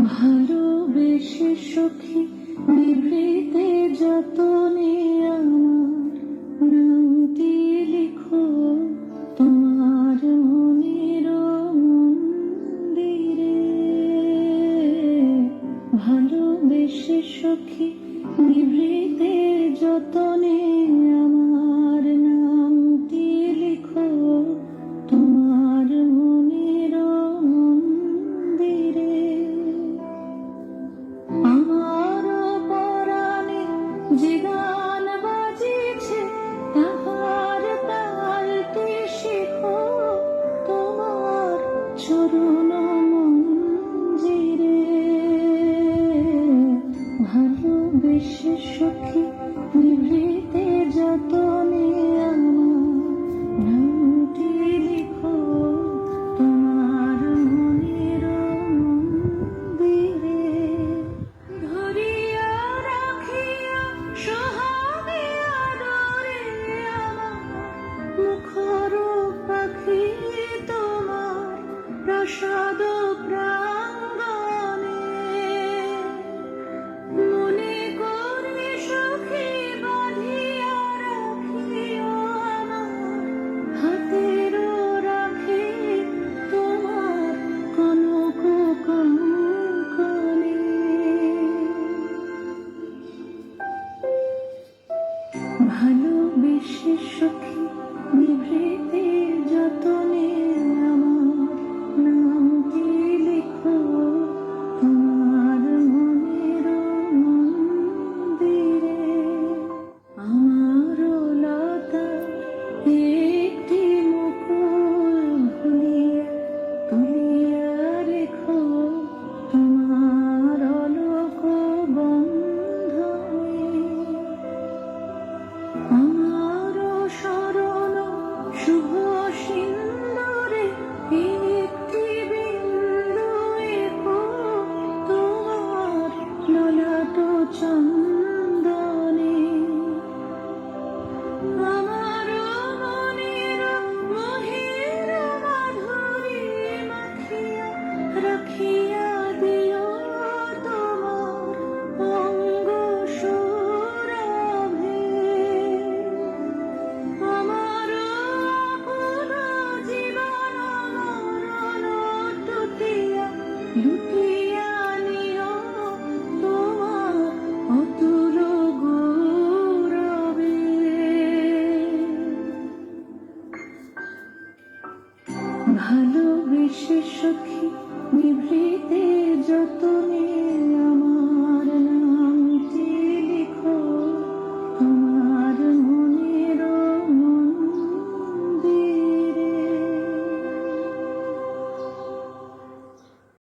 ভালোবেসে সখী নিভৃতে যতনে আমার নামটি লিখো তোমার মনের মন্দিরে। ভালোবেসে সখী নিভৃতে যতনে আমার নামটি লিখো তোমার মনের মন্দিরে। আমার পরাণে যে গান বাজিছে তাহার তালটি শিখো তোমার চরণ মঞ্জিরে। ভালোবেসে সখী নিভৃতে যতনে আমার নামটি লিখো তোমার মনের মন্দিরে। ধরিয়া রাখিয়া সোহাগে আদরে আমার মুখর পাখি তোমার প্রসাদ প্রাঙ্গণে। মনে করে সখী বাঁধিয়া রাখিও আমার হাতের রাখে তোমার কনক কঙ্কণে। ভালোবেসে সখী নিভৃতে যতনে আমার নামটি লিখো তোমার মনের মন্দিরে। আমার লতার একটি মুকুল ভুলিয়া তুলিয়া রেখো তোমার অলোক বন্ধনে। আমার শরণ শুভ সিন্দুরে একটি বিন্দু এঁকো তোমার ললাট চন্দনে। আমার মনের মোহের মাধুরী মাখিয়া রাখিয়া দিও তোমার অঙ্গ সৌরভে। আমার আপন জীবন মরণ টুটিয়া লুটিয়া নিও তোমার অতুল গৌরবে। ভালোবেসে সখী নিভৃতে যতনে আমার